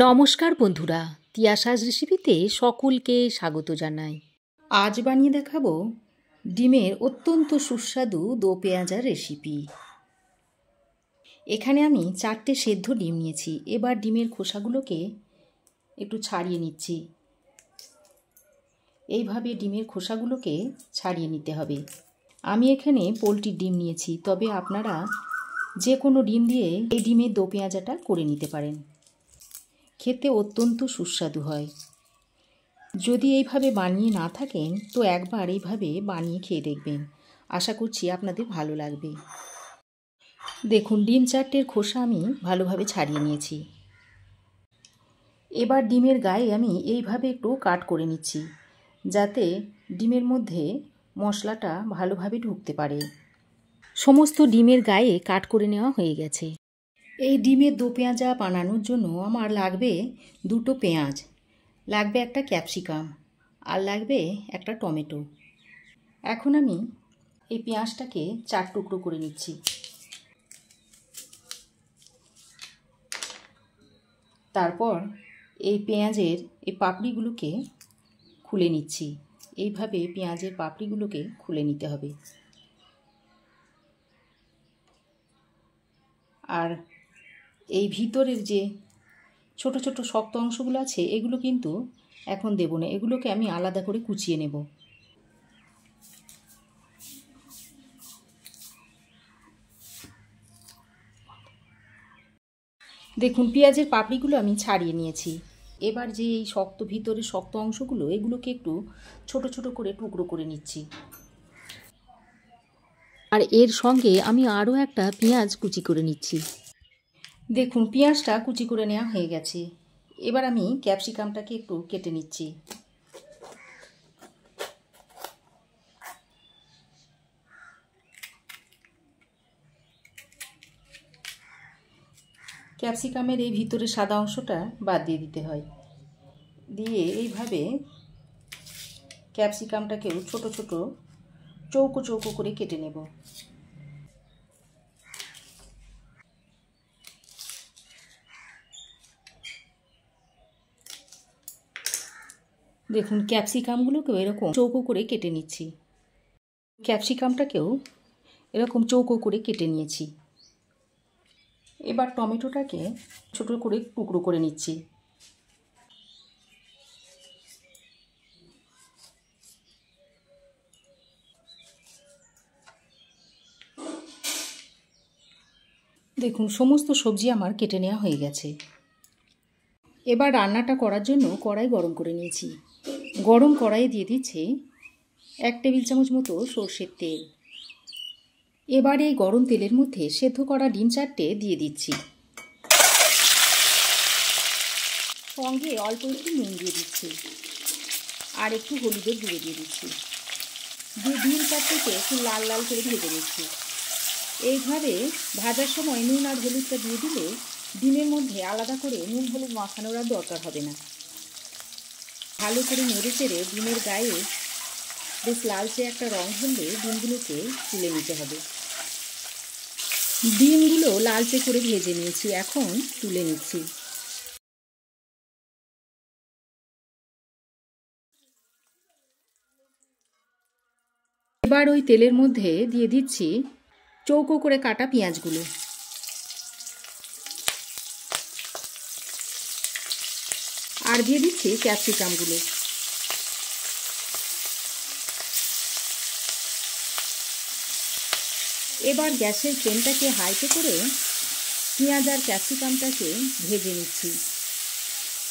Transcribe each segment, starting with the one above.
নমস্কার বন্ধুরা, তিয়াশাস রেসিপিতে সকলকে স্বাগত জানাই। আজ বানিয়ে দেখাবো ডিমের অত্যন্ত সুস্বাদু দো পেঁয়াজার রেসিপি। এখানে আমি 4টে সেদ্ধ ডিম নিয়েছি। এবার ডিমের খোসাগুলোকে একটু ছাড়িয়ে নিচ্ছি। এইভাবে ডিমের খোসাগুলোকে ছাড়িয়ে নিতে হবে। আমি এখানে পোলট্রির ডিম নিয়েছি, তবে আপনারা যে কোনো ডিম দিয়ে এই ডিমের দো পেঁয়াজাটা করে নিতে পারেন। খেতে অত্যন্ত সুস্বাদু হয়। যদি এইভাবে বানিয়ে না থাকেন তো একবার এইভাবে বানিয়ে খেয়ে দেখবেন, আশা করছি আপনাদের ভালো লাগবে। দেখুন, ডিম 4টের খোসা আমি ভালোভাবে ছাড়িয়ে নিয়েছি। এবার ডিমের গায়ে আমি এইভাবে একটু কাট করে নিচ্ছি, যাতে ডিমের মধ্যে মশলাটা ভালোভাবে ঢুকতে পারে। সমস্ত ডিমের গায়ে কাট করে নেওয়া হয়ে গেছে। এই ডিমের দো পেঁয়াজা বানানোর জন্য আমার লাগবে 2টো পেঁয়াজ, লাগবে একটা ক্যাপসিকাম, আর লাগবে একটা টমেটো। এখন আমি এই পেঁয়াজটাকে 4 টুকরো করে নিচ্ছি। তারপর এই পেঁয়াজের এই পাপড়িগুলোকে খুলে নিচ্ছি। এইভাবে পেঁয়াজের পাপড়িগুলোকে খুলে নিতে হবে। আর এই ভিতরের যে ছোট ছোট শক্ত অংশগুলো আছে এগুলো কিন্তু এখন দেব না, এগুলোকে আমি আলাদা করে কুচিয়ে নেব। দেখুন, পেঁয়াজের পাপড়িগুলো আমি ছাড়িয়ে নিয়েছি। এবার যে এই শক্ত ভিতরের শক্ত অংশগুলো এগুলোকে একটু ছোট ছোট করে টুকরো করে নিচ্ছি। আর এর সঙ্গে আমি আরও একটা পেঁয়াজ কুচি করে নিচ্ছি। দেখুন, পেঁয়াজটা কুচি করে নেওয়া হয়ে গেছে। এবার আমি ক্যাপসিকামটাকে একটু কেটে নিচ্ছি। ক্যাপসিকামের এই ভিতরে সাদা অংশটা বাদ দিয়ে দিতে হয়। দিয়ে এইভাবে ক্যাপসিকামটাকেও ছোট ছোট চৌকো চৌকো করে কেটে নেব। দেখুন, ক্যাপসিকামগুলোকেও এরকম চৌকো করে কেটে নিচ্ছি। ক্যাপসিকামটাকেও এরকম চৌকো করে কেটে নিয়েছি। এবার টমেটোটাকে ছোট করে টুকরো করে নিচ্ছি। দেখুন, সমস্ত সবজি আমার কেটে নেওয়া হয়ে গেছে। এবার রান্নাটা করার জন্য কড়াই গরম করে নিয়েছি। গরম কড়াইয়ে দিয়ে দিচ্ছে 1 টেবিল চামচ মতো সর্ষের তেল। এবার এই গরম তেলের মধ্যে সেদ্ধ করা ডিম 4টে দিয়ে দিচ্ছি। সঙ্গে অল্প একটু নুন দিয়ে দিচ্ছি, আর একটু হলুদের গুঁড়ো দিয়ে দিচ্ছি। দিয়ে ডিম 4টেকে একটু লাল লাল করে ভেজে নিচ্ছি। এইভাবে ভাজার সময় নুন আর হলুদটা দিয়ে দিলে ডিমের মধ্যে আলাদা করে নুন হলুদ মাখানোর আর দরকার হবে না। ভালো করে নেড়ে চেড়ে ডিমের গায়ে বেশ লালচে একটা রং ধরলে ডিমগুলোকে তুলে নিতে হবে। ডিমগুলো লালচে করে ভেজে নিয়েছি, এখন তুলে নিচ্ছি। এবার ওই তেলের মধ্যে দিয়ে দিচ্ছি চৌকো করে কাটা পেঁয়াজগুলো। আর দিয়ে দিচ্ছি ক্যাপসিকামগুলো। এবার গ্যাসের ফ্লেমটাকে হাইতে করে পেঁয়াজ আর ক্যাপসিকামটাকে ভেজে নিচ্ছি।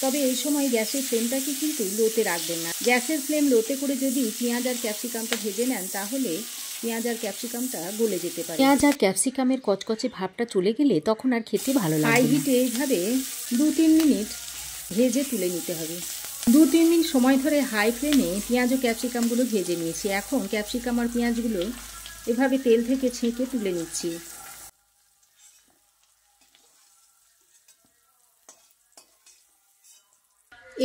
তবে এই সময় গ্যাসের ফ্লেমটাকে কিন্তু লোতে রাখবেন না। গ্যাসের ফ্লেম লোতে করে যদি পেঁয়াজ আর ক্যাপসিকামটা ভেজে নেন তাহলে পেঁয়াজ আর ক্যাপসিকামটা গলে যেতে পারে। পেঁয়াজ আর ক্যাপসিকামের কচকচে ভাবটা চলে গেলে তখন আর খেতে ভালো লাগবে। হাই হিটে এইভাবে 2-3 মিনিট ভেজে তুলে নিতে হবে। 2-3 মিনিট সময় ধরে হাই ফ্লেমে পেঁয়াজ ও ক্যাপসিকামগুলো ভেজে নিয়েছি। এখন ক্যাপসিকাম আর পেঁয়াজগুলো এভাবে তেল থেকে ছেঁকে তুলে নিচ্ছি।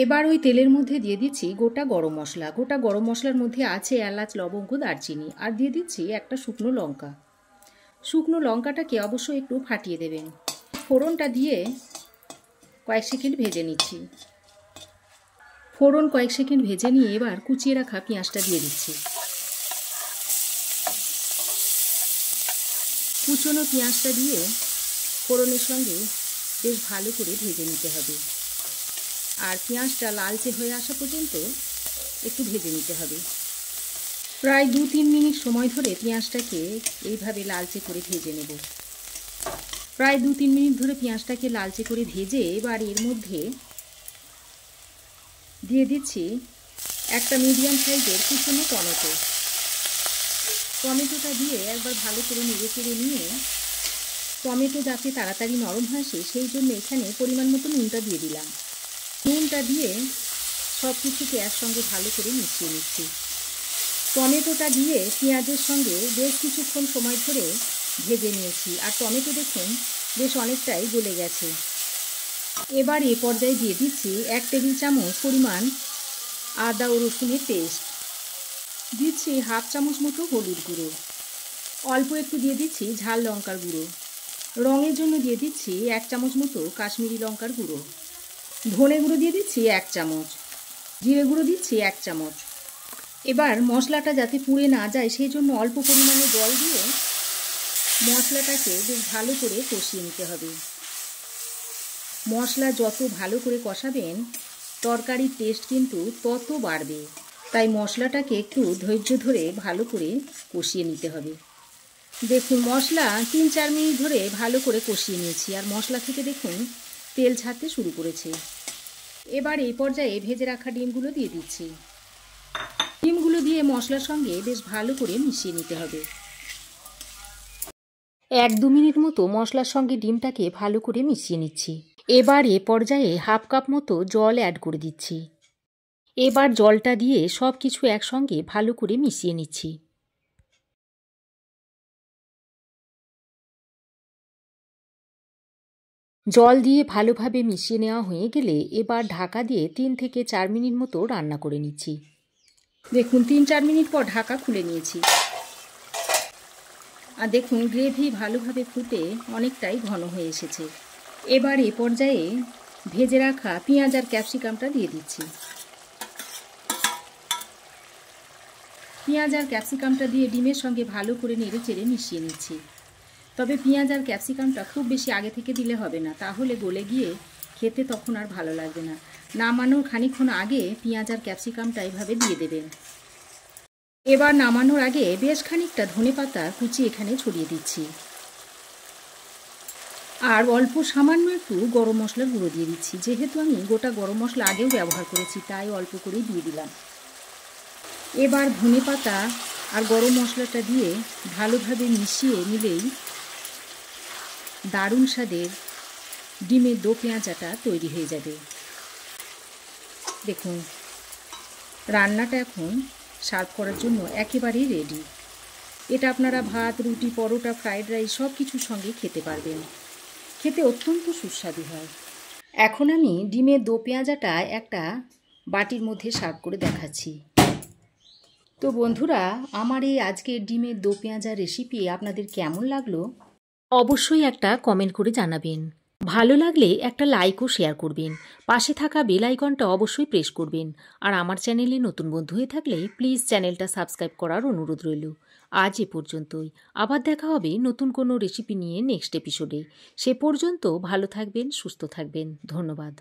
এবার ওই তেলের মধ্যে দিয়ে দিচ্ছি গোটা গরম মশলা। গোটা গরম মশলার মধ্যে আছে এলাচ, লবঙ্গ, দারচিনি, আর দিয়ে দিচ্ছি একটা শুকনো লঙ্কা। শুকনো লঙ্কাটাকে অবশ্যই একটু ফাটিয়ে দেবেন। ফোড়নটা দিয়ে কয়েক সেকেন্ড ভেজে নিচ্ছি। ফোড়ন কয়েক সেকেন্ড ভেজে নিয়ে এবার কুচিয়ে রাখা পেঁয়াজটা দিয়ে দিচ্ছি। কুচনো পেঁয়াজটা দিয়ে ফোড়নের সঙ্গে বেশ ভালো করে ভেজে নিতে হবে। আর পেঁয়াজটা লালচে হয়ে আসা পর্যন্ত একটু ভেজে নিতে হবে। প্রায় 2-3 মিনিট সময় ধরে পেঁয়াজটাকে এইভাবে লালচে করে ভেজে নেব। প্রায় 2-3 মিনিট ধরে পেঁয়াজটাকে লালচে করে ভেজে এবার এর মধ্যে দিয়ে দিচ্ছি একটা মিডিয়াম সাইজের কুচনো টমেটো। টমেটোটা দিয়ে একবার ভালো করে নেড়ে চেড়ে নিয়ে টমেটো যাতে তাড়াতাড়ি নরম হয় সেই জন্য এখানে পরিমাণ মতো নুনটা দিয়ে দিলাম। নুনটা দিয়ে সব কিছুকে একসঙ্গে ভালো করে মিশিয়ে নিচ্ছি। টমেটোটা দিয়ে পেঁয়াজের সঙ্গে বেশ কিছুক্ষণ সময় ধরে ভেজে নিয়েছি। আর টমেটো দেখুন বেশ অনেকটাই গলে গেছে। এবার এ পর্যায়ে দিয়ে দিচ্ছি 1 টেবিল চামচ পরিমাণ আদা ও রসুনের পেস্ট। দিচ্ছি হাফ চামচ মতো হলুদ গুঁড়ো। অল্প একটু দিয়ে দিচ্ছি ঝাল লঙ্কার গুঁড়ো। রঙের জন্য দিয়ে দিচ্ছি 1 চামচ মতো কাশ্মীরি লঙ্কার গুঁড়ো। ধনে গুঁড়ো দিয়ে দিচ্ছি 1 চামচ। জিরে গুঁড়ো দিচ্ছি 1 চামচ। এবার মশলাটা যাতে পুড়ে না যায় সেই জন্য অল্প পরিমাণে জল দিয়ে মশলাটাকে বেশ ভালো করে কষিয়ে নিতে হবে। মশলা যত ভালো করে কষাবেন তরকারির টেস্ট কিন্তু তত বাড়বে। তাই মশলাটাকে একটু ধৈর্য ধরে ভালো করে কষিয়ে নিতে হবে। দেখুন মশলা 3-4 মিনিট ধরে ভালো করে কষিয়ে নিয়েছি। আর মশলা থেকে দেখুন তেল ছাড়তে শুরু করেছে। এবার এই পর্যায়ে ভেজে রাখা ডিমগুলো দিয়ে দিচ্ছি। ডিমগুলো দিয়ে মশলার সঙ্গে বেশ ভালো করে মিশিয়ে নিতে হবে। 1-2 মিনিট মতো মশলার সঙ্গে ডিমটাকে ভালো করে মিশিয়ে নিচ্ছি। এবার এ পর্যায়ে হাফ কাপ মতো জল অ্যাড করে দিচ্ছি। এবার জলটা দিয়ে সব কিছু একসঙ্গে ভালো করে মিশিয়ে নিচ্ছি। জল দিয়ে ভালোভাবে মিশিয়ে নেওয়া হয়ে গেলে এবার ঢাকা দিয়ে 3 থেকে 4 মিনিট মতো রান্না করে নিচ্ছি। দেখুন 3-4 মিনিট পর ঢাকা খুলে নিয়েছি। আর দেখুন গ্রেভি ভালোভাবে ফুটে অনেকটাই ঘন হয়ে এসেছে। এবার এ পর্যায়ে ভেজে রাখা পেঁয়াজ আর ক্যাপসিকামটা দিয়ে দিচ্ছি। পেঁয়াজ আর ক্যাপসিকামটা দিয়ে ডিমের সঙ্গে ভালো করে নেড়ে চেড়ে মিশিয়ে নিচ্ছি। তবে পেঁয়াজ আর ক্যাপসিকামটা খুব বেশি আগে থেকে দিলে হবে না, তাহলে গলে গিয়ে খেতে তখন আর ভালো লাগবে না। নামানোর খানিকক্ষণ আগে পেঁয়াজ আর ক্যাপসিকামটা এভাবে দিয়ে দেবেন। এবার নামানোর আগে বেশ খানিকটা ধনেপাতা কুচি এখানে ছড়িয়ে দিচ্ছি। আর অল্প সামান্য একটু গরম মশলার গুঁড়ো দিয়ে দিচ্ছি। যেহেতু আমি গোটা গরম মশলা আগেও ব্যবহার করেছি তাই অল্প করেই দিয়ে দিলাম। এবার ধনেপাতা আর গরম মশলাটা দিয়ে ভালোভাবে মিশিয়ে নিলেই দারুণ স্বাদের ডিমের দো পেঁয়াজাটা তৈরি হয়ে যাবে। দেখুন রান্নাটা এখন সার্ভ করার জন্য একেবারেই রেডি। এটা আপনারা ভাত, রুটি, পরোটা, ফ্রাইড রাইস সব কিছুর সঙ্গে খেতে পারবেন। খেতে অত্যন্ত সুস্বাদু হয়। এখন আমি ডিমের দো পেঁয়াজাটা একটা বাটির মধ্যে সার্ভ করে দেখাচ্ছি। তো বন্ধুরা, আমার এই আজকের ডিমের দো পেঁয়াজা রেসিপি আপনাদের কেমন লাগলো অবশ্যই একটা কমেন্ট করে জানাবেন। ভালো লাগলে একটা লাইক ও শেয়ার করবেন। পাশে থাকা বেল আইকনটা অবশ্যই প্রেস করবেন। আর আমার চ্যানেলে নতুন বন্ধু হয়ে থাকলে প্লিজ চ্যানেলটা সাবস্ক্রাইব করার অনুরোধ রইল। আজ এ পর্যন্তই। আবার দেখা হবে নতুন কোনো রেসিপি নিয়ে নেক্সট এপিসোডে। সে পর্যন্ত ভালো থাকবেন, সুস্থ থাকবেন। ধন্যবাদ।